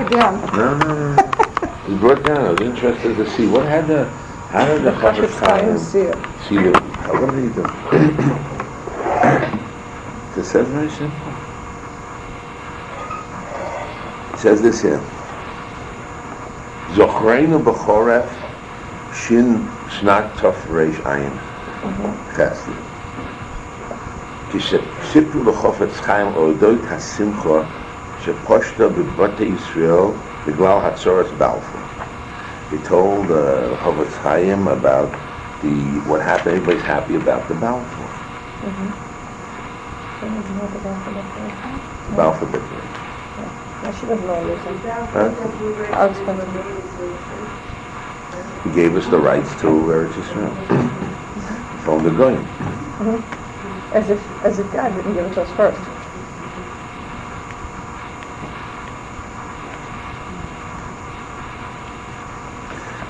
it down. No. He brought down. I was interested to see how did the Chofetz Chaim see it? What did he do? It says very simple. It says this here. Zochreinu b'choref shin shnat tov reish ayin chesed. כשסיפרו לחופץ חיים אודות השמחה שפושטה בבתי ישראל בגלל הצורת בלפור. He told Chofetz Chaim about what happened. Everybody's happy about the Balfour. Balfour Declaration. She doesn't know anything. I'll explain to you. He gave us the rights to Eretz Yisrael from the Goyim. As if God didn't give it to us first.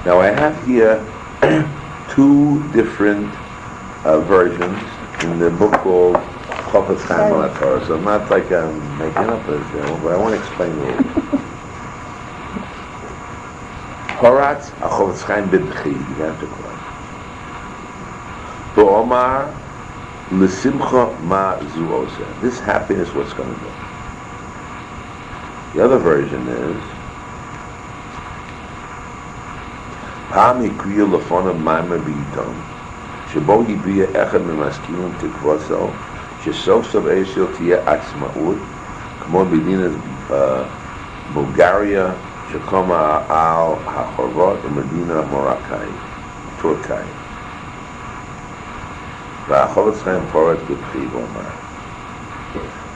Now I have here two different versions in the book called Chofetz Chaim on Torah. So I'm not like I'm making up this, but I want to explain a little bit. Horatz Chofetz Chaim Bitachon, you have to cry. Bo'omar L'simcha ma zu oseh. This happiness, what's going to do? The other version is Pam יקריאו לפניו מימר בעיתון, שבו הביע אחד ממשכילים תקוותו, שסוף סוף ישראל תהיה עצמאות, כמו מדינת בולגריה, שקמה על החורבות ומדינה מרוקאית, טורקאית. והחופץ חיים פורט בבכי ואומר.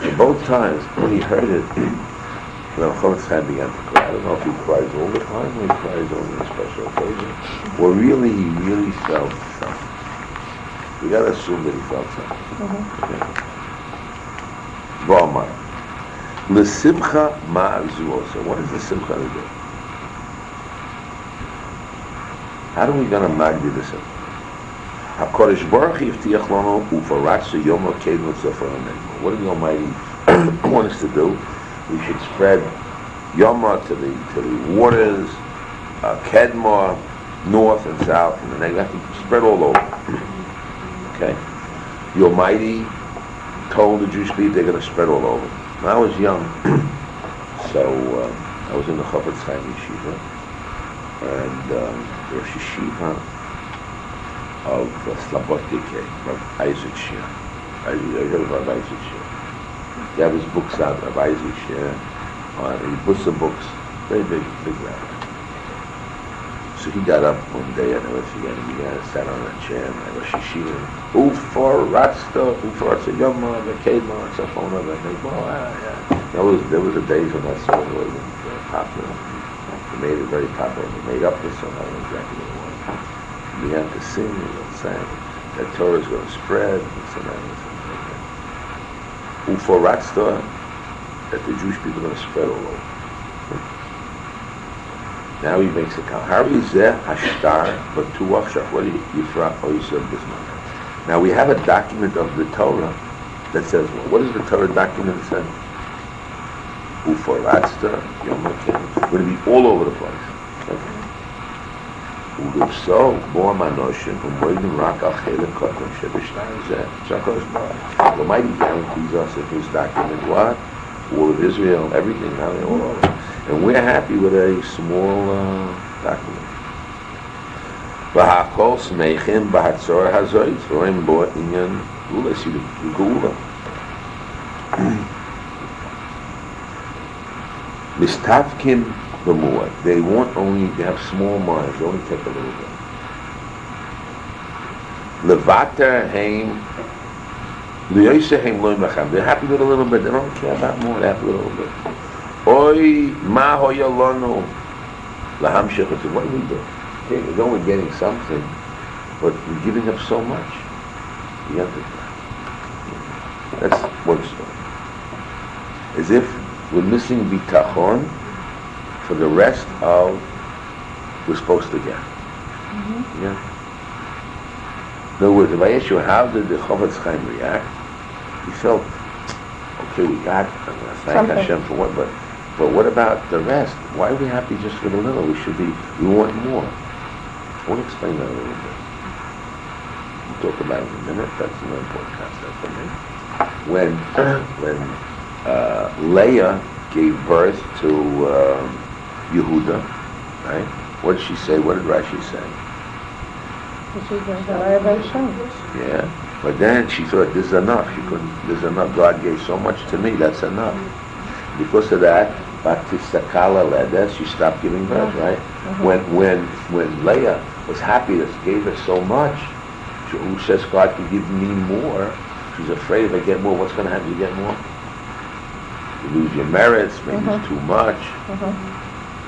So both times, when he heard it, the Chofetz Chaim began to cry. I don't know if he cries all the time or he cries only on special occasions. Well, really, he really felt something. We got to assume that he felt something. V'amar, l'simcha ma'azu osa. What is the simcha to do? How are we going to magdi the simcha? HaKadosh Baruch Hu yivtiach lanu u'faratzu yom ha'kein v'tzafar ha'negel. What did the Almighty want us to do? We should spread Yoma to the waters, Kedma, north and south, and then we have to spread all over. Okay? The Almighty told the Jewish people they're going to spread all over. When I was young, so I was in the Chofetz Chaim Yeshiva, and the Yeshiva of Slabodke, Rabbi Isaac Shiur. I heard of Rabbi Isaac Shiur. He had his books out, Rabbi Isaac Shiur, he puts the books, very big rabbi. So he got up one day, I never forget him, he sat on a chair, and I was Yeshiva, Ufaratza Yoma, Kedma, Tzafona, there was the days when that song was popular. They made it very popular. They made up the song, I don't know exactly what it was. He began to sing, and sang, that Torah is going to spread, and so on. Ufaratza, that the Jewish people are going to spread all over. Now he makes a comment. Now we have a document of the Torah that says, well, what does the Torah document say? Ufaratza, Yom HaKim. It's going to be all over the place. The Almighty guarantees us in His document what? All of Israel, everything, now they're all over. And we're happy with a small document. V'hakol smeichim b'hatzor hazoyt v'roim bo inyan gula. See the gula. Mistavkim b'muad. They have small minds. They only take a little bit. Levater heim liyoyse heim loy macham. They're happy with a little bit. They don't care about more. They're happy with a little bit. Oy ma hoya lanu lahamshich. What do we do? Okay, we know we're getting something, but we're giving up so much. You have to. That's one story. As if we're missing Bitachon for the rest of we're supposed to get. Yeah. In other words, if I ask you how did the Chofetz Chaim react, he felt, okay, we got. I'm going to thank HaShem for what, but But what about the rest? Why are we happy just with a little? We want more. I want to explain that a little bit. We'll talk about it in a minute. That's an important concept for me. When Leah gave birth to Yehuda, right? What did she say? What did Rashi say? Yeah. But then she thought, this is enough. This is enough. God gave so much to me. That's enough. Because of that, she stopped giving birth, right? When Leah was happy that gave her so much, who says God can give me more? She's afraid if I get more, what's going to happen? You get more? You lose your merits, maybe it's too much.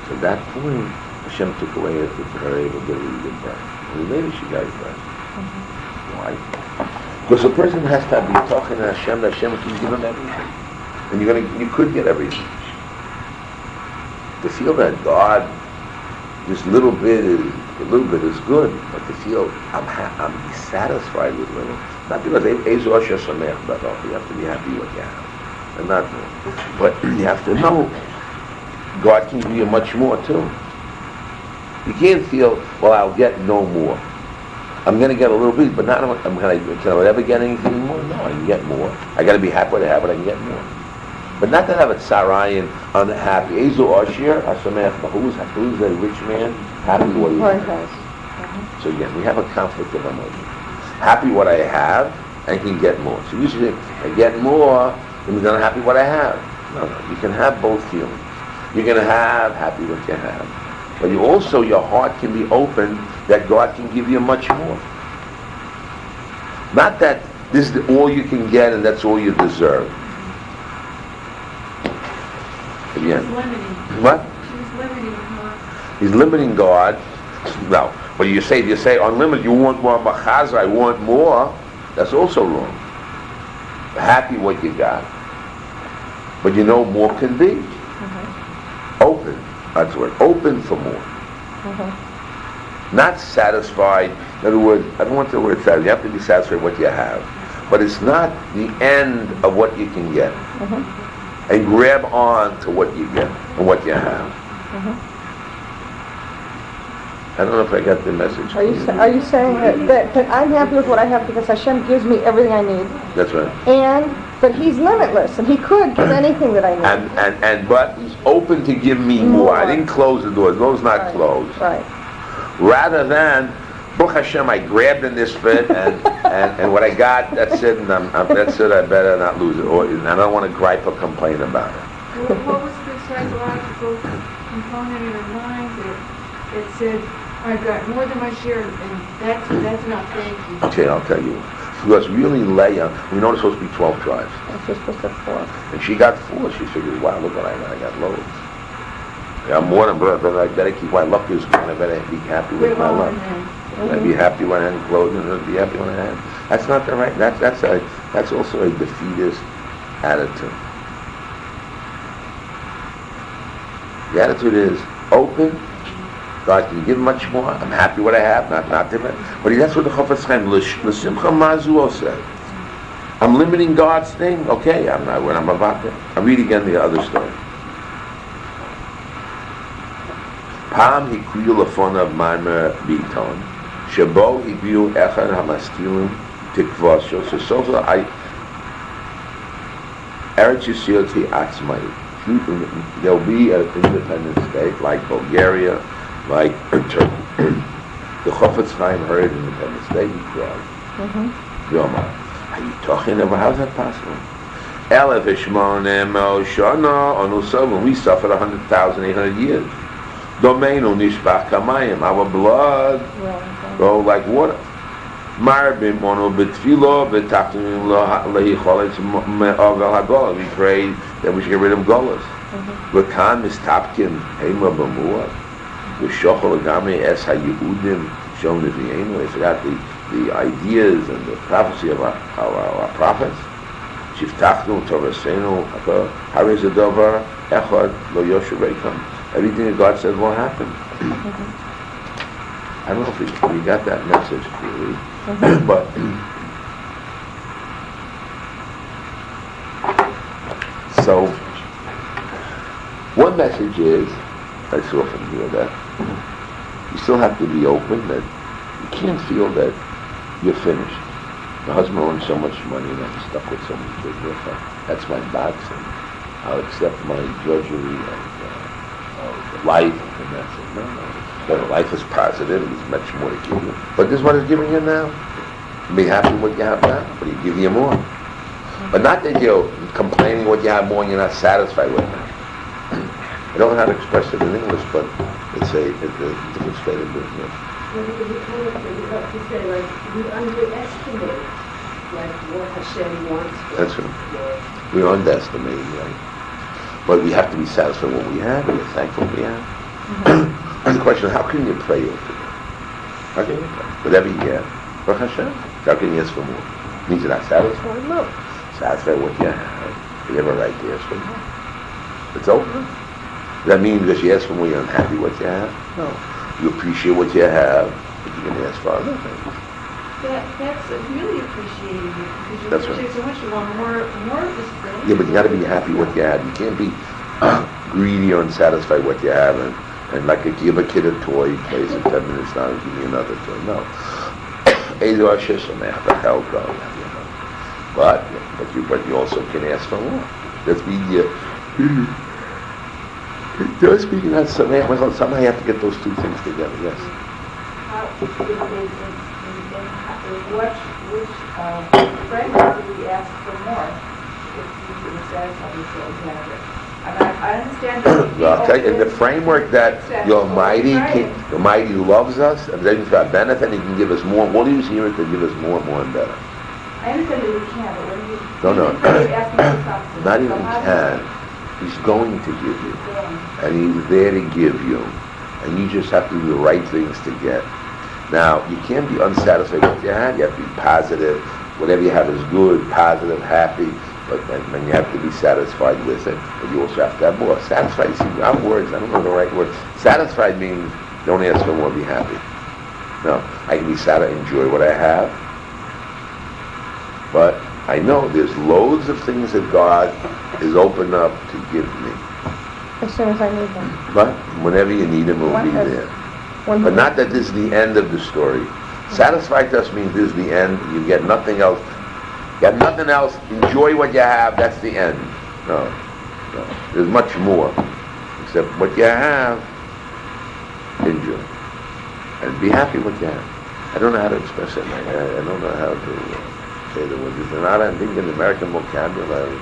So at that point, Hashem took away her ability to give birth. And later she gave birth. Why? Because a person has to be talking to Hashem, that Hashem can give him everything. And you could get everything. To feel that God, this little bit is good, but to feel I'm satisfied with little. Not because you have to be happy with what you have, and not more. But you have to know God can give you much more too. You can't feel, well, I'll get no more. I'm going to get a little bit, but not. Can I ever get anything more? No, I can get more. I got to be happy with what I have, but I can get more. But not to have a tzarayin, unhappy. Ezu Ashir, who's a rich man, happy with what he has. So again, we have a conflict of emotions. Happy what I have, and can get more. So usually, I get more, then I'm not happy what I have. No, you can have both feelings. You're going to have happy what you have. But your heart can be open that God can give you much more. Not that this is all you can get and that's all you deserve. Yeah. What? She's limiting her. He's limiting God. No. But you say unlimited, you want more machaza, I want more. That's also wrong. Happy what you got. But more can be. Open. That's the word. Open for more. Not satisfied. In other words, I don't want the word satisfied. You have to be satisfied with what you have. But it's not the end of what you can get. And grab on to what you get and what you have. I don't know if I got the message. Are you saying that I'm happy with what I have because Hashem gives me everything I need? That's right. But He's limitless, and He could give anything that I need. But He's open to give me more. I didn't close the doors. Those not closed. Right. Rather than, Baruch Hashem, I grabbed in this bit, and what I got, that's it, and that's it. I better not lose it, and I don't want to gripe or complain about it. Well, what was the psychological component in her mind that said, I've got more than my share, and that's enough, thank you. Okay, I'll tell you. Because really Leah, we know there's supposed to be 12 tribes. She's supposed to have 4. And she got 4. She figures, wow, look what I got. I got loads. I got more than brother, but I better keep my luck is going. I better be happy with my luck. I'd be happy when I had clothes, and I'd be happy when I had. That's not the right. That's also a defeatist attitude. The attitude is open. God can give much more. I'm happy what I have, not different. But that's what the Chofetz Chaim l'simcha mazuo said. I'm limiting God's thing. Okay, I'm not. When I'm about it, I read again the other story. Pam hikriyu lefonav maimer Bitachon, shebo hibiu echad hamaskilim tikvasho. So sofa Eretz Yisrael atzmai. There'll be an independent state like Bulgaria. Like Turkey. The Chofetz Chaim heard independence state, he cried. Yomar, are you talking about, how's that possible? Elef Ishmonem Shana Onusov, when we suffered 100,800 years. Domeinu Nishbach Kamayim, our blood go like water. Marbim Ono Betfilo, Bitachon Lehicholetz Me'avel HaGolah. We prayed that we should get rid of Golas. V'kan Mistapkin Hema B'muah. The Shochel Agami Es HaYehudim shown in the Emunah. It's got the ideas and the prophecy of our prophets. Shiftachnu Torasenu Hariz Adovar Echad Lo Yosher Reikam. Everything that God said will happen. I don't know if we got that message clearly, but so One message is, I so often hear that, you still have to be open, that you can't feel that you're finished. My husband earns so much money and I'm stuck with so much business. That's my box, and I'll accept my drudgery of life, and that's it. No. But life is positive, there's much more to give you. But this is what is giving you now. Be happy with what you have now, but He'll give you more. But not that you're complaining what you have more and you're not satisfied with it. I don't know how to express it in English, but it's a different state of business. Well, you have to say, like, we underestimate, like, what Hashem wants. That's right. We underestimate, right? But we have to be satisfied with what we have, and we're thankful we have. And the question is, how can you pray over it? How can you pray? Whatever you get, for Hashem, how can you ask for more? Means you're not satisfied? No. Satisfied with what you have. You have a right to ask for more. It's over. Does that mean because you ask for more, you're unhappy with what you have? No. You appreciate what you have, but you can ask for other things. That's really appreciating it, because you That's appreciate so much, you want more of this thing. Yeah, but you got to be happy with what you have. You can't be greedy or unsatisfied with what you have, and like give a kid a toy, he plays it 10 minutes now, and give me another toy. No. But you also can ask for more. That's mean it does mean that somehow you have to get those two things together. Yes. Which framework do we ask for more? If we satisfy ourselves with I understand that. Well, I'll tell you, in the framework that the Almighty loves us, and then for our benefit, He can give us more. What is here to give us more and more and better? I understand that we can, but when you No. Not even can. He's going to give you. And He's there to give you. And you just have to do the right things to get. Now, you can't be unsatisfied with what you have. You have to be positive. Whatever you have is good, positive, happy. But then you have to be satisfied with it. But you also have to have more. Satisfied, see, our words, I don't know the right word. Satisfied means don't ask for more, be happy. No, I can be satisfied, enjoy what I have. But I know there's loads of things that God is open up to give me. As soon as I need them. But whenever you need Him, He'll be there. But not that this is the end of the story. Satisfied just means this is the end. You get nothing else. You have nothing else. Enjoy what you have. That's the end. No. There's much more. Except what you have, enjoy. And be happy with what you have. I don't know how to express it. I don't know how to say the words. It's not, I think, in American vocabulary.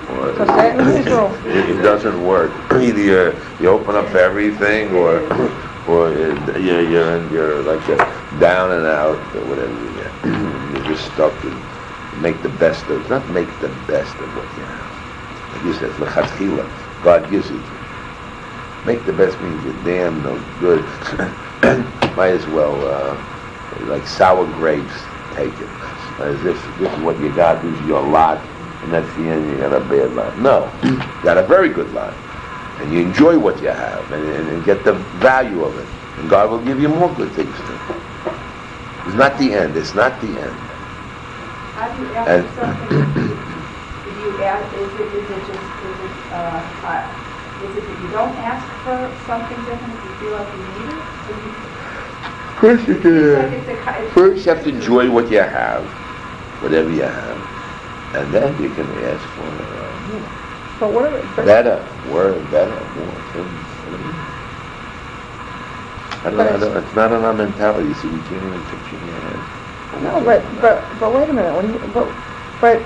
Or So say it in Hebrew. it doesn't work. Either you open up for everything, or you're like down and out, or whatever you get. You're just stuck and make the best of, not make the best of what you have. Like you said, l'chatchila, God gives it to you. Make the best means you're damn no good. Might as well, like sour grapes, take it. As if this is what you got, this is your lot, and that's the end, you got a bad lot. No, you got a very good lot. And you enjoy what you have, and get the value of it. And God will give you more good things too. It's not the end, it's not the end. How do you ask for something? Do you ask, is it that you don't ask for something different if you feel like you need it? First you have to enjoy what you have, whatever you have, and then you can ask for But what are it? better, more things. It's not on our mentality, so we can't even picture in your head. No, but wait a minute. But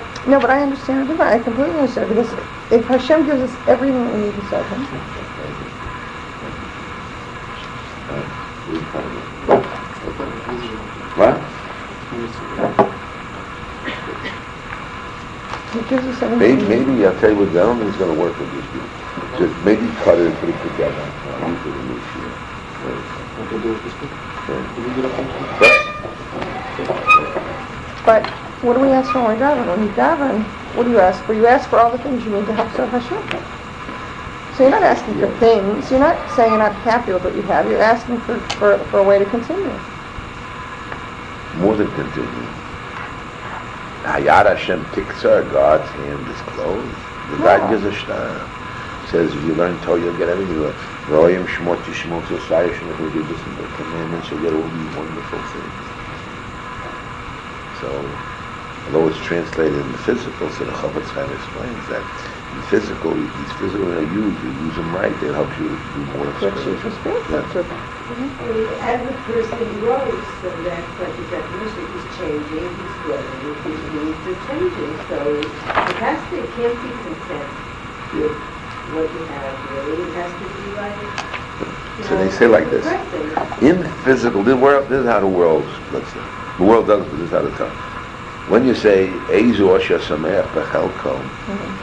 I understand it. I completely understand it, because if Hashem gives us everything that we need to serve Him, What? He gives us everything. Maybe I'll tell you what, I don't think it's going to work with this group. Just maybe cut it and put it together. Use it in this year. But what do we ask for when we daven? When you daven, what do you ask for? You ask for all the things you need to help serve Hashem. So you're not asking for things. You're not saying you're not happy with what you have. You're asking for a way to continue. More than continue. Hayat Hashem Tiktzar, God's hand is closed. The God gives a shtar. says if you learn Torah, you'll get everything. Royim Shmot Yishmot Yosai Shmot, you'll do this and the commandments, you'll get all these wonderful things. So, although it's translated in the physical, so the Chofetz Chaim explains that in physical, these physical are used, you use them right, they help you do more spiritual. As the person grows, so that's like his definition, he's changing, he's growing, his needs are changing, so it can't be content with what you have, really. It has to be like, So they say like this, progressing. in physical, this is how the world, let's say, the world does, but this is how they tell. When you say, Eizu Osha Sameach Bechelko,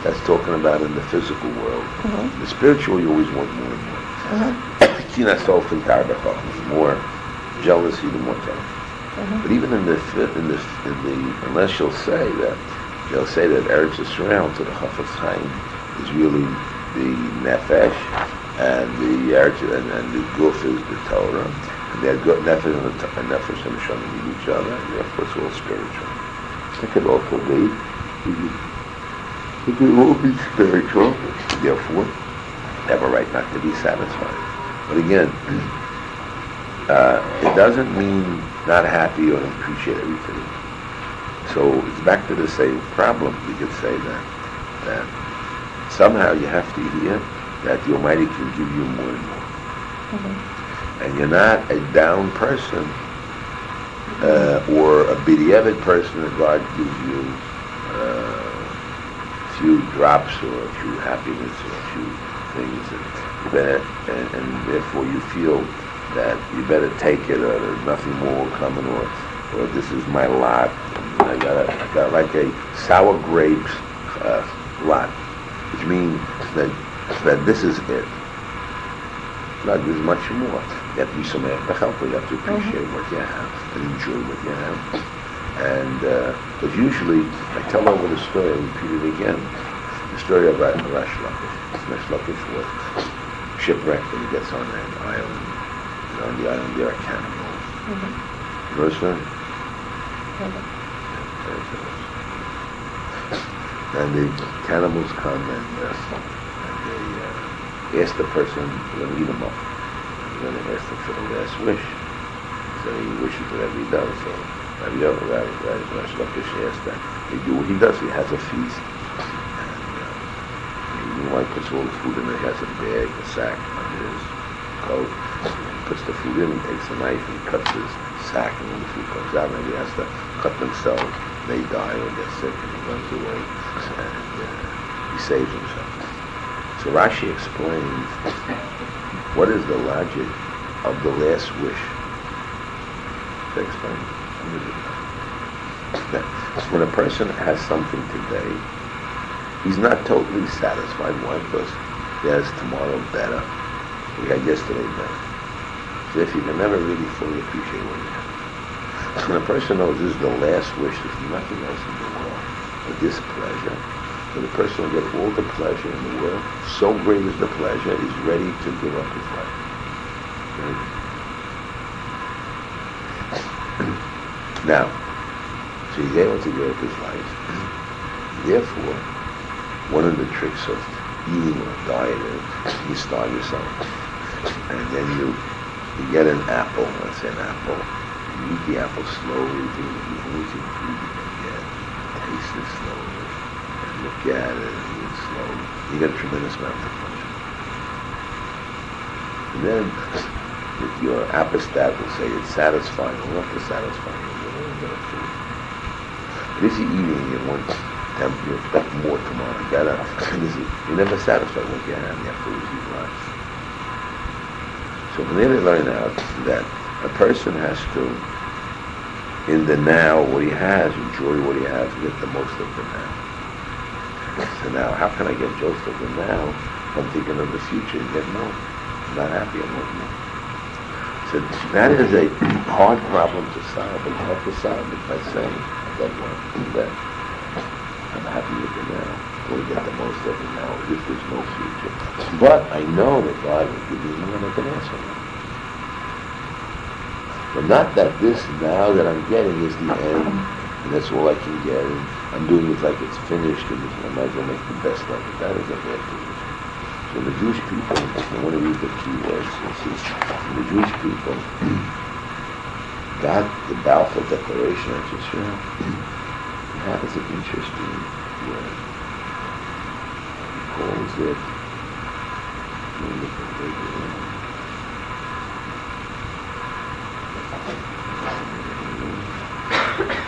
that's talking about in the physical world. The spiritual, you always want more and more. Kina Sol Fintar Bechelko, more jealousy, the more jealousy. But even in the, unless she'll say that Eretz Yisrael to the Chofetz Chaim is really the nefesh, and the Eretz and the guf is the Torah, and they're good nefesh and nefesh and Hashem need each other, and therefore it's all spiritual. It could also be, it could all be spiritual, therefore have a right not to be satisfied. But again, it doesn't mean not happy or don't appreciate everything. So it's back to the same problem. We could say that somehow you have to hear that the Almighty can give you more and more. And you're not a down person, or a b'diavad person that God gives you a few drops or a few happiness or a few things, and therefore you feel that you better take it, or there's nothing more coming, or this is my lot. I got like a sour grapes lot, which means that this is it. God gives much more. You have to be Sameach Bechelko, you have to appreciate what you have and enjoy what you have. And but usually, I tell over the story, I repeat it again, the story of Rash Lakish. Rash Lakish was shipwrecked and he gets on an island. And on the island there are cannibals. You know the story? And the cannibals come and they ask the person, they're going to eat them up. They're going to ask them for the last wish. So he wishes whatever he does. So Rabbi Lakish asks that. They do what he does. He has a feast. And he puts all the food in there. He has a bag, a sack under his coat. He puts the food in, he takes a knife and he cuts his sack, and when the food comes out, maybe he has to cut themselves. They die or get sick and he runs away. And he saves himself. So Rashi explains what is the logic of the last wish. To explain. When a person has something today, he's not totally satisfied. Why? Because he has tomorrow better. He had yesterday better. So if you can never really fully appreciate what you have. When a person knows this is the last wish, there's nothing else in the world but this pleasure. So the person will get all the pleasure in the world. So great is the pleasure, he's ready to give up his life. Right? Now, so he's able to give up his life. Therefore, one of the tricks of eating or diet is you starve yourself. And then you get an apple, let's say an apple. You eat the apple slowly, the only thing food you can get. Taste it slowly. Look at it and eat it slowly. You get a tremendous amount of pleasure. And then your apostat will say it's satisfying. Well, not to satisfy you, but a little bit of food. But if you're eating, you want you expect more tomorrow, better. You're never satisfied with what you have. You have to lose your life. So from there they learn out that a person has to, in the now, what he has, enjoy what he has, get the most of the now. So now, how can I get just of the now? I'm thinking of the future and get more. I'm not happy, I want more. So that is a hard problem to solve, but you have to solve it by saying, that I'm happy with the now. I will get the most of it now, if there's no future. But I know that God will give me more than I can ask for. But not that this now that I'm getting is the end, and that's all I can get, and I'm doing it like it's finished, and I might as well make the best of it. That is a bad position. So the Jewish people, I want to read the key words. The Jewish people got the Balfour Declaration of Yisrael. That is an interesting word. He calls it,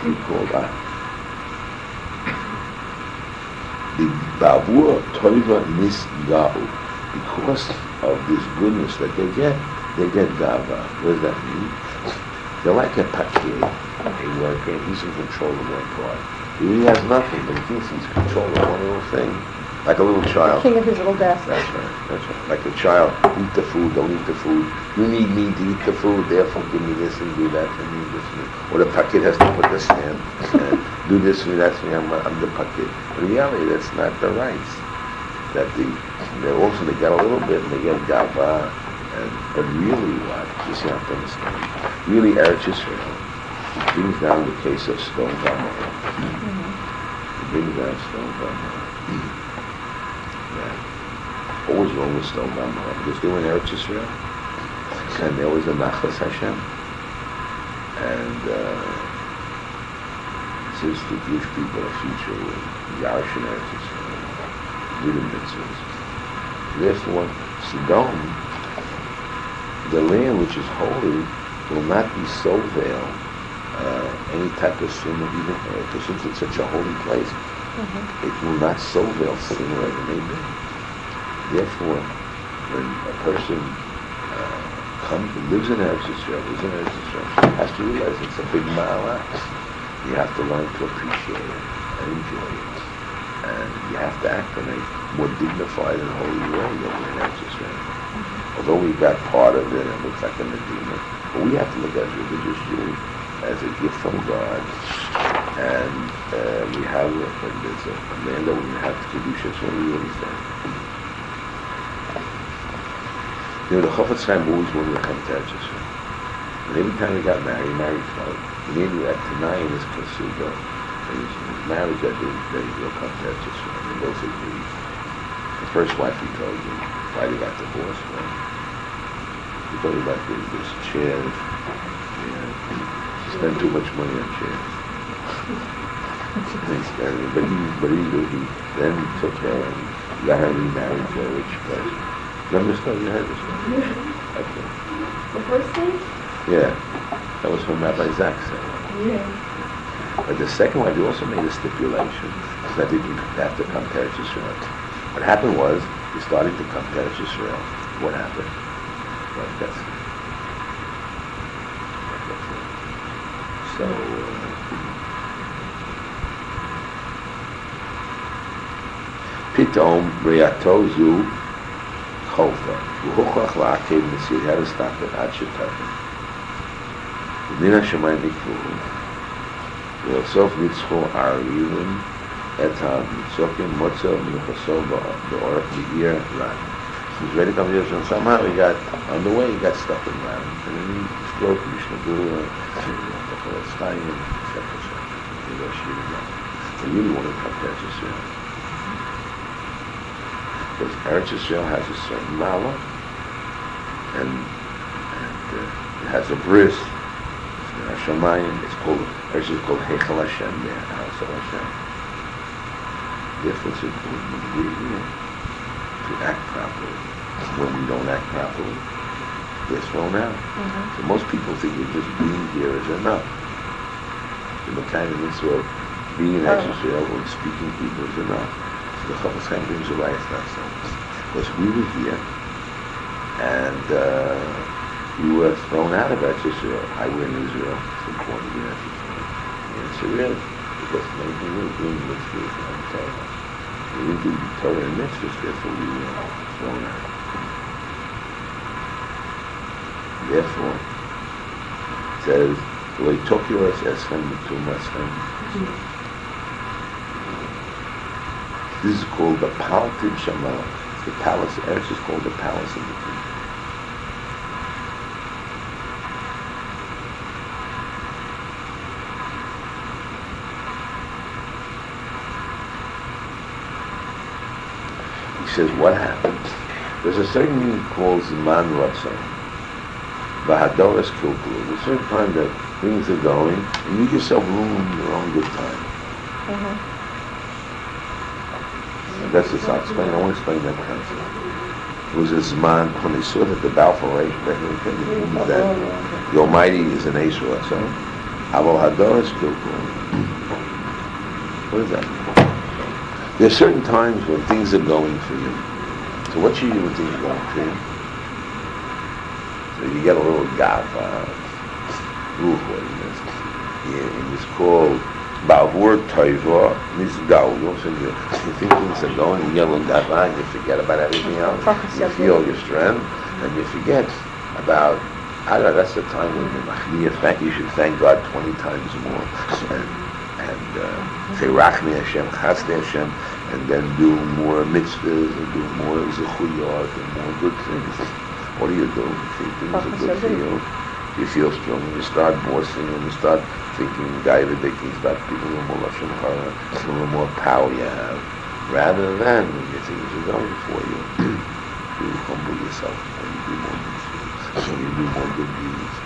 he called the Bavur Toiva Nisga'u. Because of this goodness that they get gava. What does that mean? They're like a pakir, a worker. He's in control of one part. He really has nothing, but he thinks he's in control of one little thing. Like a little child. King of his little desk. That's right. Like a child, eat the food, don't eat the food. You need me to eat the food, therefore give me this and do that for me, this and that. Or the pakir has to put this in and do this for me, that's me, I'm the pakir. But in reality, that's not the rights. That they also they get a little bit and they get gava, but really what? Just you have to understand. Really, Eretz Yisrael brings down the case of stone Gomorrah. It brings down stone Gomorrah. Yeah. What was wrong with stone Gomorrah? Because they were in Eretz Yisrael, and there was a Nachlas HaShem, and since the Jewish people are future with Yarosh and Eretz Yisrael, with the mitzvahs. Therefore, Sodom, the land which is holy, will not be so veiled any type of sin, even because since it's such a holy place, it will not so veil sin wherever it may be. Therefore, when a person lives in Eretz Yisrael, has to realize it's a big ma'ala. You have to learn to appreciate it and enjoy it. And you have to act in a more dignified and holy way over in Eretz Yisrael. Although we got part of it and it looks like a medina, but we have to look at religious Jews as a gift from God. And we have there's a land that we have to Kedushas when we understand. You know, the Chafetz Chaim always wanted to come to Eretz Yisrael. And every time he got married twice. And then we had Tanai in his Kasuga. His marriage that he'll come to Eretz Yisrael. They both agreed. The first wife he told him why they got divorced. Well, he told him about this chairs. She spent too much money on chairs. But he then took her and got her remarried to a rich person. Remember the story? You heard the story? Okay. The first thing? Yeah. That was from Rabbi Zachson. Yeah. But the second wife, he also made a stipulation that they didn't have to come to Eretz Yisrael. What happened was, he started to come to Eretz Yisrael. What happened? Well, that's it. So, Pitom Reato Zu Cholta. V'hochach la'akev Nesir. He had to stop it. Ad Shetavim. Min HaShemayim Nikvu. V'osov Nitzcho Ariyim Etam Nitzokim Motzer Minuchasov Ba'orach B'ir Ran. He was ready to come to Yisrael, and somehow he got, on the way, he got stuck in Ran. And then he spoke Mishnah Gura, the Goldstein, etc. He really wanted to come to Eretz Yisrael. Because Eretz Yisrael has a certain mala, and it has a bris. Hashemayim, it's called, Eretz is called Heichal HaShem, the house of Hashem. Therefore, it's important to act properly. When we don't act properly, we're thrown out. So most people think that just being here is enough. The kind of mitzvah of being in Eretz Yisrael and speaking to people is enough. So the Chafetz Chaim brings a right, it's not so. Because we were here, and we were thrown out of Eretz Yisrael. I were in Israel, it's important to be in Eretz Yisrael. And it's real, because maybe we were doing mitzvahs and Torah. We didn't do Torah and mitzvahs, therefore we were thrown out. Therefore, it says, "Lo yitokiru eschem b'tumaschem." This is called the Paltid Shamal. The palace. Eretz is called the palace of the king. He says, what happened? There's a certain thing called Zman Ratzon. Vahadoras Kilkul. There's a certain time that things are going, and you give yourself room in your own good time. And that's just, I'll explain, I want to explain that concept. It was a Zman, when they saw that the Balfour Reich, that the Almighty is an Esh Ratzon. Aval Hadoras Kilkul. What does that mean? There are certain times when things are going for you. So what you do when things are going for you? So you get a little gava, ruchliness. And it's called Bavur Toiva Nisgaulus, and you think things are going, you get a little gava, and you forget about everything else. You feel your strength, and you forget about, I don't know, that's the time when you should thank God 20 times more. And say Rachmi Hashem, Chasdei Hashem, and then do more mitzvahs and do more zechuyot and more good things. What do? You think things are good for you. You feel strong. You start bossing and you start thinking, you start thinking a little more lashon hara, a little more power you have, rather than when your things are going for you. You humble yourself and you do more mitzvahs, and you do more good deeds.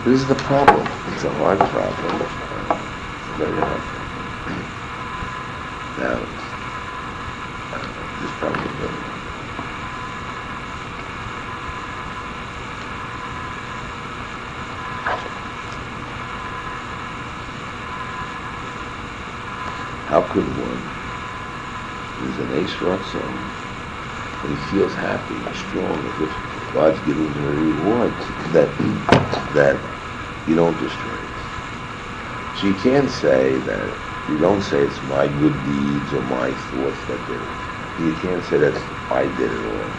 This is the problem. It's a hard problem. It's a very hard problem. Now, this problem is very hard. How could one, who's an Esh Ratzon, when he feels happy and strong, as if God's giving him a reward, that you don't destroy it. So you can't say that, you don't say it's my good deeds or my thoughts that did it. You can't say that I did it all.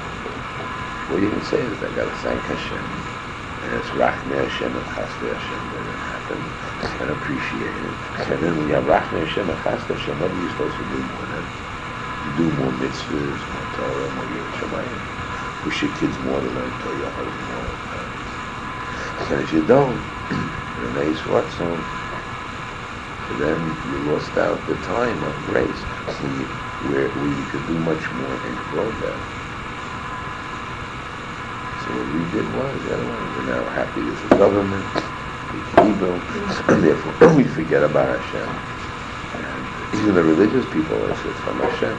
What you can say is I got to thank Hashem, and it's Rachmei Hashem and Chasdei Hashem that it happened, and appreciate it. And then when you have Rachmei Hashem and Chasdei Hashem, what are you supposed to do more than? You do more mitzvahs, more Torah, more Yirat Shamayim. Push your kids more to learn Torah, your husband more. And if you don't, you're an Esh Ratzon, so then you lost out the time of grace, where you could do much more and grow better. So what we did was, we're now happy as a government, Yeshiva, and therefore we forget about Hashem. And even the religious people are said from Hashem.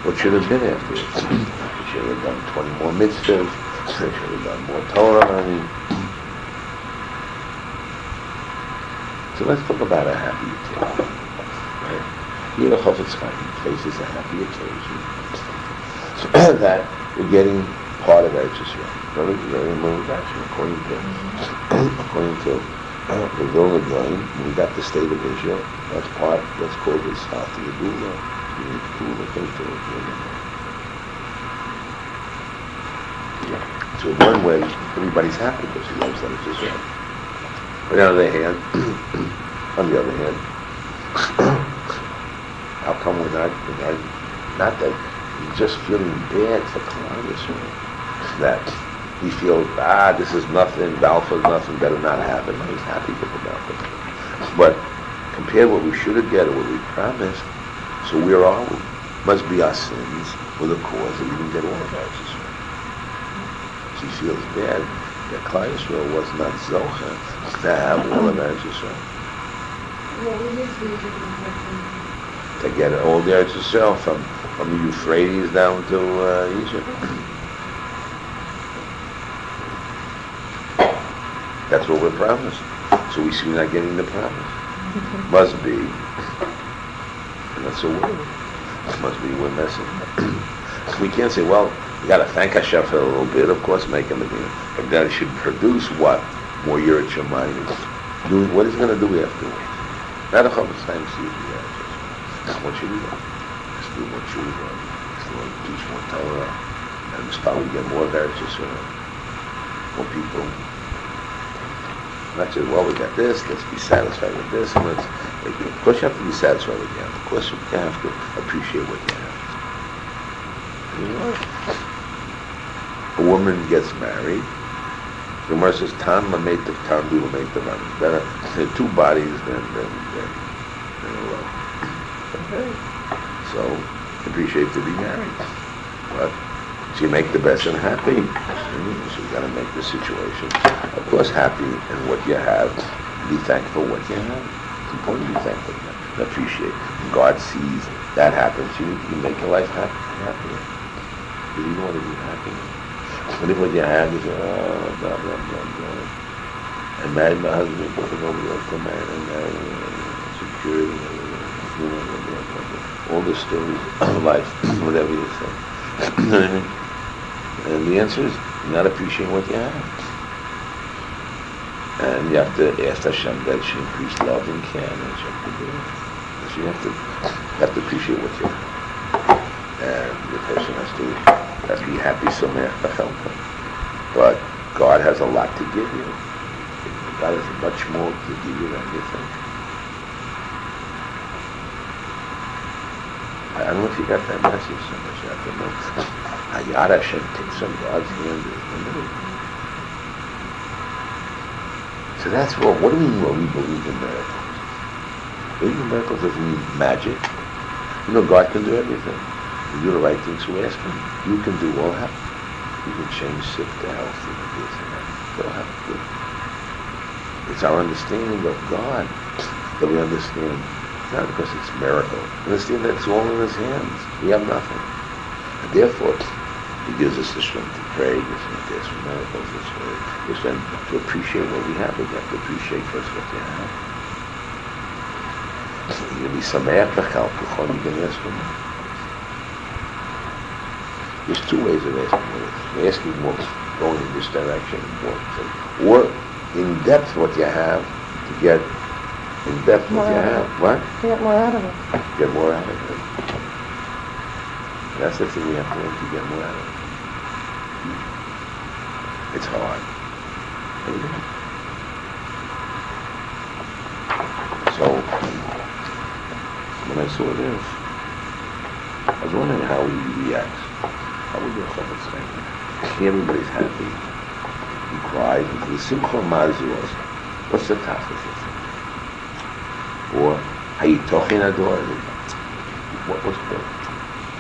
What should have been afterwards? We should have done 20 more mitzvahs, we should have done more Torah. So let's talk about a happy occasion. Right? Here, Chofetz Chaim faces a happy occasion that we're getting part of Eretz Yisrael. Very, very moved actually, according to the Vilna Gaon, we got the state of Israel. That's called the South of the Gula. So in one way, everybody's happy because he loves Eretz Yisrael. But on the other hand, how come we're not that we're just feeling bad for Klal Yisrael, that we feel, this is nothing, Balfour's nothing, better not happen. No, he's happy with the Balfour. But compare what we should have get or what we promised, so where are we? Must be our sins or the cause that we didn't get all of Eretz Yisrael. She feels bad that Klal Yisrael was not Zocha to have all of Eretz Yisrael. To get all the Eretz Yisrael from the Euphrates down to Egypt. That's what we're promised. So we see we're not getting the promise. Must be. And that's a word. Must be we're messing. We can't say, well, you got to thank Hashem for a little bit. Of course, make him again. But that it should produce what? More Yirat Shamayim. Doing what is going to do afterwards. Not a Chofetz Chaim sees the Eretz Yisrael. What should we do? Let's do more tshuva. Let's teach more Torah. And let's probably get more of Eretz Yisrael. More people. Not just, well, we got this, let's be satisfied with this, and of course you have to be satisfied with what you have. Of course you have to appreciate what you have. You know, a woman gets married, the Gemara says, Tan lameitav, Tan du lameitav. Better two bodies than in a row. Okay. So, appreciate to be married. But so you make the best and happy. So you got to make the situation, of course, happy in what you have. Be thankful what you have. It's important to be thankful and appreciate. When God sees that happens, you make your life happy. You don't want to be happy. But if what you have is, blah, blah, blah, blah. I married my husband, wasn't over there to marry, security, all the stories of life, whatever you say. You know what I mean? And the answer is, you not appreciate what you have. And you have to ask HaShem that she increase love and care, and Hashem can do it. So you have to appreciate what you have. And the person has to be happy, sameach b'chelko. But God has a lot to give you. God has much more to give you than you think. I don't know if you got that message so much. You have to know. Hayat Hashem takes on God's hand. So that's what do we mean when we believe in miracles? Believing in miracles doesn't mean magic. You know, God can do everything. You do the right things, so ask Him. You can do all that. You can change sick to health and this and that. Go have good. It's our understanding of God that we understand. It's not because it's a miracle. We understand that it's all in His hands. We have nothing. And therefore, He gives us the strength to pray, gives us the strength for miracles, the strength to appreciate what we have. We have to appreciate first what you have. You're going to be sameach b'chelko, you can ask Him. There's two ways of asking. You're asking more, going in this direction, or in depth what you have, to get in depth what you have. What? To get more out of it. Get more out of it. That's the thing we have to learn, to get more out of it. It's hard. So, when I saw this, I was wondering how he reacts. How would your chofetz chaim? Everybody's happy. He cries. The simcha mazos. What's the tachlis of it? Or hayitochin ador.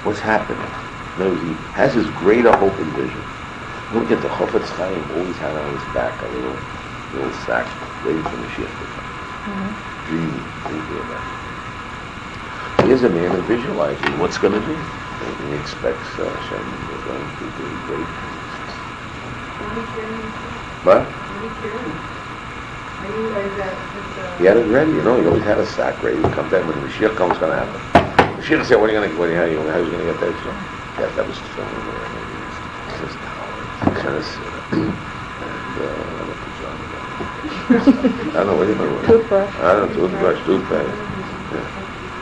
What's happening? In other words, he has this greater hope and vision. Look at the chofetz chaim always had on his back a little sack waiting for Mashiach to come. Dreaming, thinking about it. Here's a man visualizing what's going to be. He expects Hashem is going to do great things. What? He had it ready, you know. He always had a sack ready to come down. When the Mashiach comes, what's going to happen? Mashiach said, how are you going to get that? Yes, that was film. Just kind of and a pajama. I don't know what you mean. Toothbrush. I don't know, toothpaste.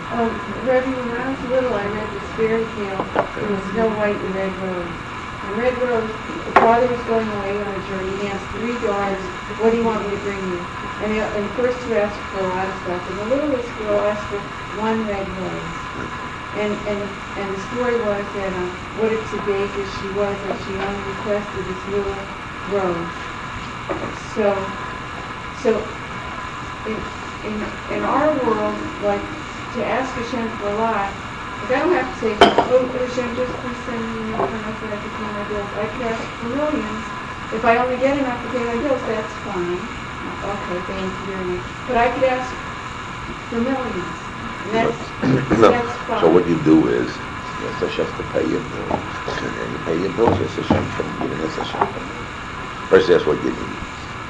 Rabbi, when I was little, I read this fairy tale. It was Snow White and Red Rose. And Red Rose, the father was going away on a journey. He asked 3 daughters, what do you want me to bring you? And the first 2 asked for a lot of stuff. And the littlest girl asked for 1 red rose. And the story was that what a tzaddik as she was, that she only requested this little rose. So in our world, like, to ask Hashem for a lot, like, I don't have to say, oh, Hashem, just please send me enough so I can pay my bills. I can ask for millions. If I only get enough to pay my bills, that's fine. Okay, thank you very much. But I could ask for millions. And that's fine. So what you do is, yes, Hashem to pay your bills. And then you pay your bills, yes, Hashem from giving us Hashem from you. First, that's what you need.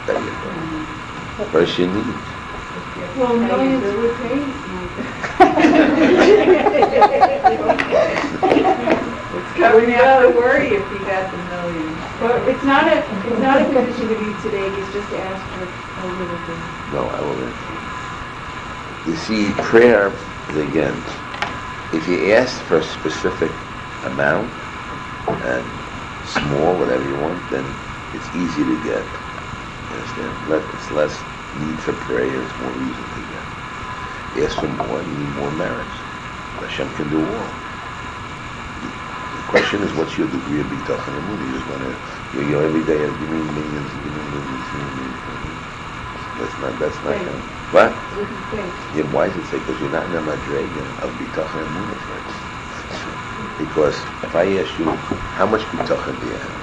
Pay your bills. First, you need. Well, millions would pay. I wouldn't have to worry if he got the millions. But it's not a condition to be today. It's just to ask for a little bit. No, I will answer. You see, prayer is, again, if you ask for a specific amount and small, whatever you want, then it's easy to get. You understand? It's less need for prayer, it's more reason to get. Ask for more, you need more merits. Hashem can do all. The question is, what's your degree of Bitachon and Emunah? You just want to, every day, give me millions, give me millions, give me millions. That's not Faith. him. What? With his faith. Yeah, why does it say? Because you're not in the madrega of Bitachon and Emunah, friends. Because if I ask you, how much Bitachon do you have?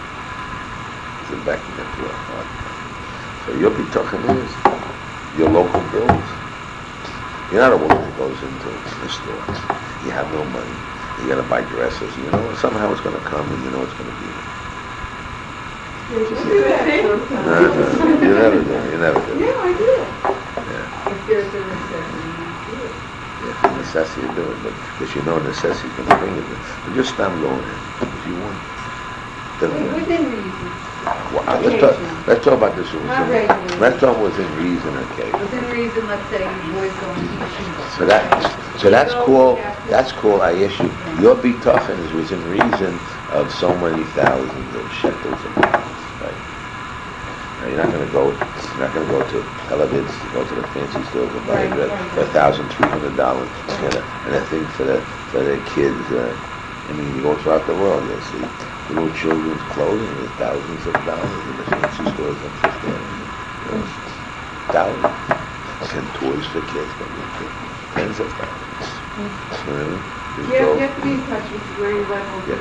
It's a back into a heart. So your Bitachon is your local bills. You're not a woman that goes into the store. You have no money. You got to buy dresses. You know, somehow it's going to come, and you know it's going to be there. You do that sometimes. No, you never do. You never do. Yeah, I do. Yeah. If there's a necessity, you do it. If the necessity to do it, but because you know necessity can bring it. But just stop going in if you want. Doesn't matter. Within reason. Well, let's talk about this one. Not regularly. Let's talk within reason, okay? Within reason, let's say your boy's going to Yeshiva. So that's called I issue. Your bitachon is within reason of so many thousands of shekels of dollars, right? Now you're not going to go to Tel Aviv to go to the fancy stores and buy a dress for $1,300 and a thing for the kids. I mean, you go throughout the world, you'll see little children's clothing is thousands of dollars in the fancy stores on Fifth Avenue. You know, thousands. And toys for kids, but tens of thousands. You know? You have to be in touch with where your level is. Yeah,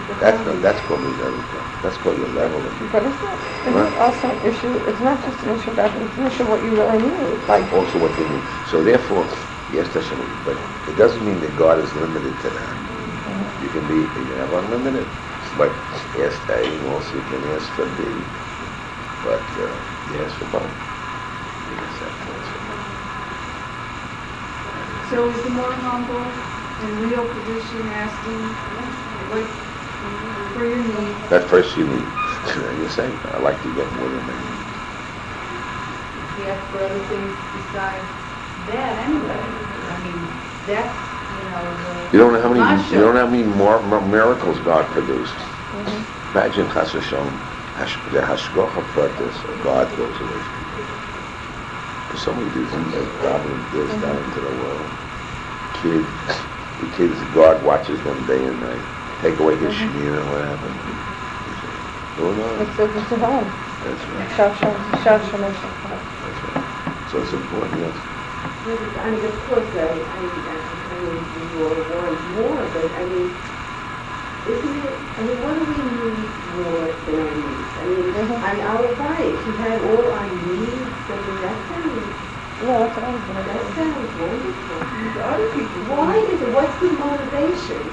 that's called your level. That's called your level. But isn't it also an issue, it's not just an issue about it, it's an issue of what you really need. Like also what they need. So therefore, yes, that's what but it doesn't mean that God is limited to that. You can have unlimited. But ask A, also you can ask for B. But you ask for both. You can say for both. So is the more humble and real position asking like for your needs? That first you need. You say, I like to get more than I need. You ask for other things besides that anyway. I mean, that's, You don't know how many Masha. more miracles God produced. Imagine HaShem, the Hashgacha practice, God goes away from people. There's so many diseases, problems, this, that into the world. The kids, God watches them day and night. Take away his shmir and what happened? Going on. It's a home. That's right. That's That's right. So it's important, yes. I mean, of course, I mean, you all want more, but I mean, isn't it, I mean, what do we need more than our needs? I mean, on our life, you had all our needs, I mean, that sounds wonderful. other people. Why is it, what's the motivation,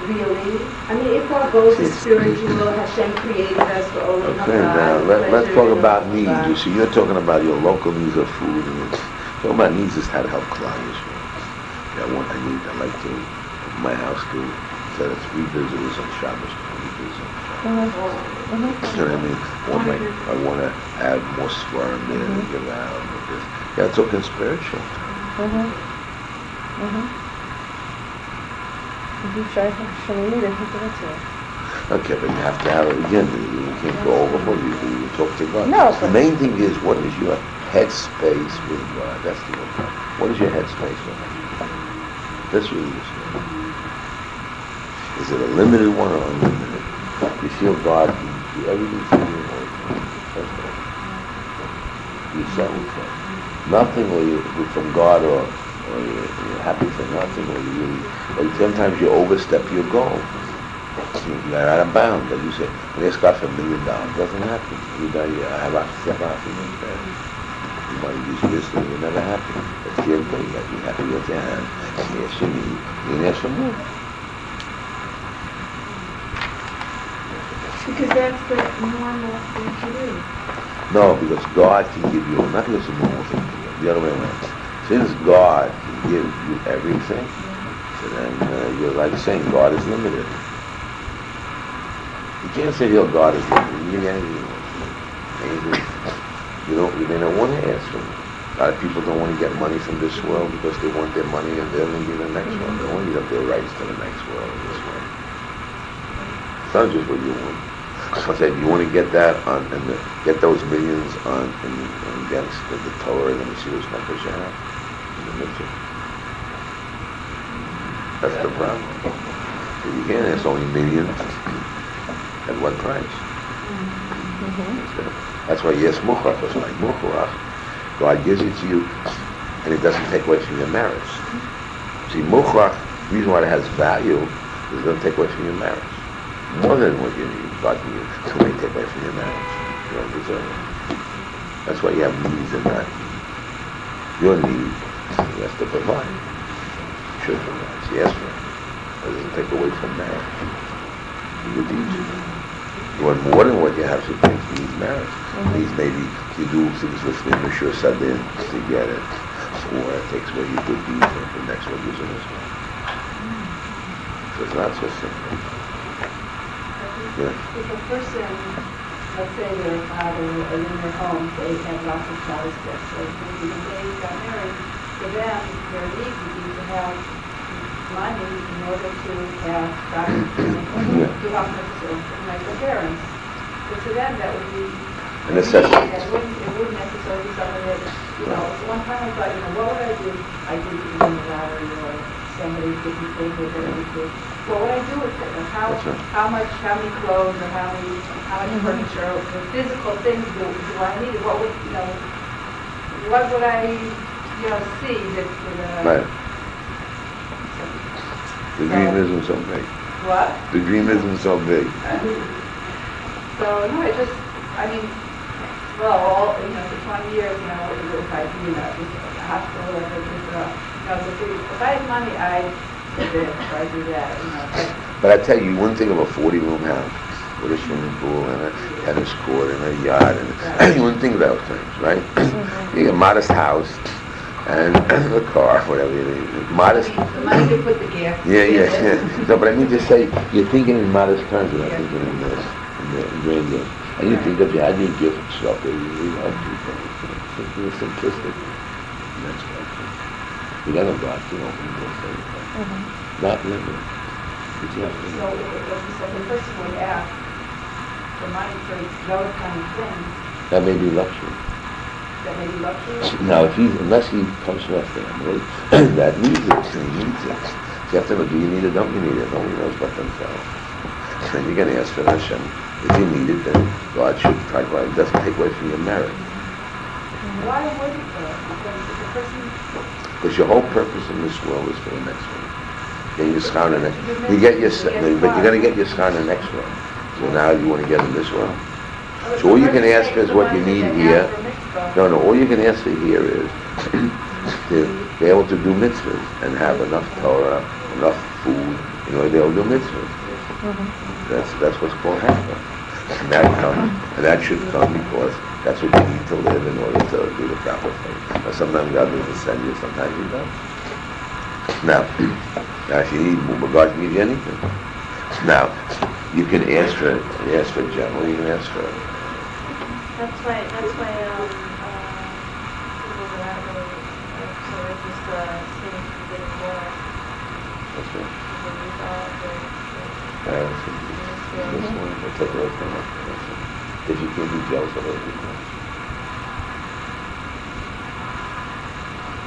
really? I mean, if our goals are spiritual, Hashem created us for only Okay, now let's talk about needs. You see, you're talking about your local needs of food, and talking about needs is how to help Klal Yisrael. I'd like to, my house to, instead of 3 visitors on Shabbos, 20 visitors. You know what I mean? I want to have more sperm there to give out. Yeah, it's talking spiritual. Okay, but you have to have it again. You can't go overboard. You talk to God. No, The main thing is, what is your headspace with God? That's the real problem. What is your headspace with God? That's really the story. Is it a limited one or unlimited? You feel God can do everything for you. You settle for it. Nothing, or you're from God, or you're happy for nothing, or you really. Or sometimes you overstep your goal. You're out of bounds. Like you say, I ask God for $1 million. It doesn't happen. I have to step out for your prayer. You might use wisdom. You're never happy. But you're good. You got to be happy with your hand. You ask for me. You ask for more. Because that's the normal thing to do. No, because God can give you, not because it's a normal thing to do, the other way around. Since God can give you everything, so then you're like saying God is limited. You can't say, God is limited. You can get anything you want. You may not want to ask for it. A lot of people don't want to get money from this world because they want their money and they're going to be the next world. They want to get their rights to the next world in this way. It's not just what you want. So I said, you want to get that get those millions against the Torah, and then you see those numbers you have in the mitzvah. That's the problem. So you can't ask only millions. At what price? That's why yes, muchach. It's like muchach. God gives it to you, and it doesn't take away from your merits. See, mukhrach, the reason why it has value is it doesn't take away from your merits. More than what you need, God can use to take away from your merits. You don't deserve it. That's why you have needs and not needs. Your need, he has to provide. Should provide. He asks for it. It doesn't take away from merit. He would teach you. You want more than what you have, so things need merit. These maybe you do things with the Mishur Sadin to get it, or it takes away your good deeds and the next one gives it as well. So it's not so simple. Yeah. If a person, let's say their father or in their home, they have lots of child's gifts, so maybe when they got married, for them, their need would be to have money in order to have to help like their parents. But to them, that would be A necessity. it wouldn't necessarily be something that, one time I thought, what would I do? I didn't win the lottery or somebody didn't think or whatever. What would I do with it? Or how many clothes or how much furniture, the physical things do I need? What would I, see that would, Right. The dream isn't so big. What? The dream isn't so big. So, no, for 20 years, if I do that, just a hospital or if I had money, I'd do this or I'd do that, But I tell you, one thing of a 40-room house with a swimming pool and a tennis court and a yacht, and you wouldn't think of those things, right? You get a modest house and a car, whatever it is. Modest. The money to put the gas. Yeah. No, but I mean to say, you're thinking in modest terms, you're not thinking in this, in grand games. And you think if you had your gift stuff, you love people. It's simplistic. And that's what I think. You got a God, you don't need those things. Not limited. But you have to So the person would ask for money for those kind of things. That may be luxury. That may be luxury. Now, unless he comes from a family that needs it, he needs it. You have to know, do you need it, don't you need it? Nobody knows but themselves. And you're going to ask for HaShem. If you need it, then God should try to provide. It doesn't take away from your merit. Why would it though? Because if the person... Because your whole purpose in this world is for the next one. Then you schar in the next. You get your, but you're going to get your schar in the next world. So now you want to get in this world. So all you can ask is what you need here. No, all you can ask for here is to be able to do mitzvahs and have enough Torah, enough food in order to be able to do mitzvahs. That's what's called hechsher. And that should come because that's what you need to live in order to do the proper thing. Now sometimes God doesn't send you, sometimes He does. Now if you need more, God can give you anything. Now, you can ask for it, general, you can ask for it. That's why people that are really so just seeing getting more. That's right. This one, we'll take away from it. If you can be jealous of other people.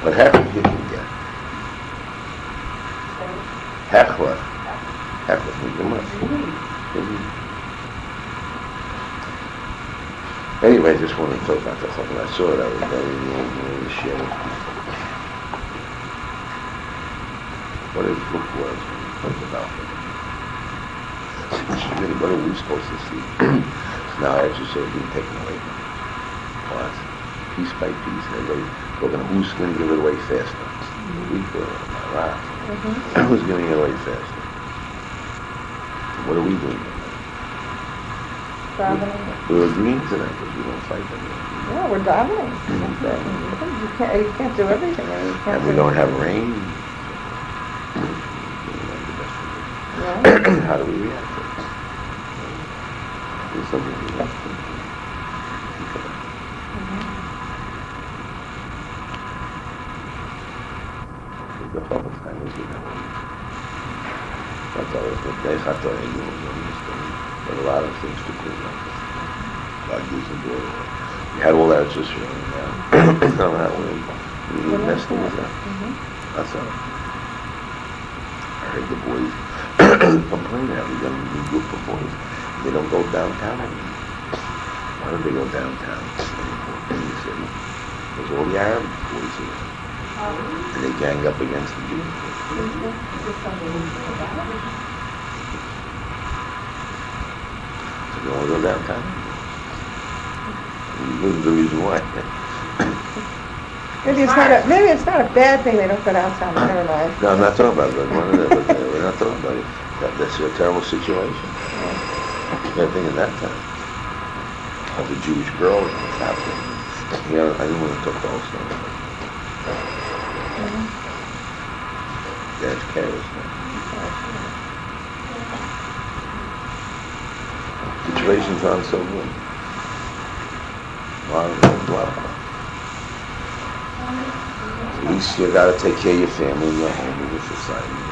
What happens you can get? Hechler means you must. Anyway, I just wanted to talk about the chok. I saw it, I was very ashamed. What his book was when he talked about it. What are we supposed to see? Now I actually saw it being taken away from us. What? Piece by piece, and everybody talking, who's going to give it away faster? We were, right? Who's giving it away faster? What are we doing? We're agreeing to that, but we don't fight them. Yeah, we're dominating. You can't do everything. And we don't have rain. Yeah. How do we react to it? There's something we have to do. The public time is good. That's always good. They have to but a lot of things to clean up. God gives them door. You had all that just running now. No, that way. You need messed things up. That's all. I heard the boys complain now. We got a new group of boys. They don't go downtown anymore. Why don't they go downtown in the city? Because all the Arab boys are there. And they gang up against the Jews. So you want to go downtown? This is the reason why. Maybe it's not a bad thing they don't go downtown, never mind. No, I'm not talking about that. We're not talking about it. That's a terrible situation. Bad thing at that time. Of the Jewish girl that was happening. You know, I didn't want to talk the whole story. That's chaos. Situations aren't so good. Wow. At least you got to take care of your family and your home and your society.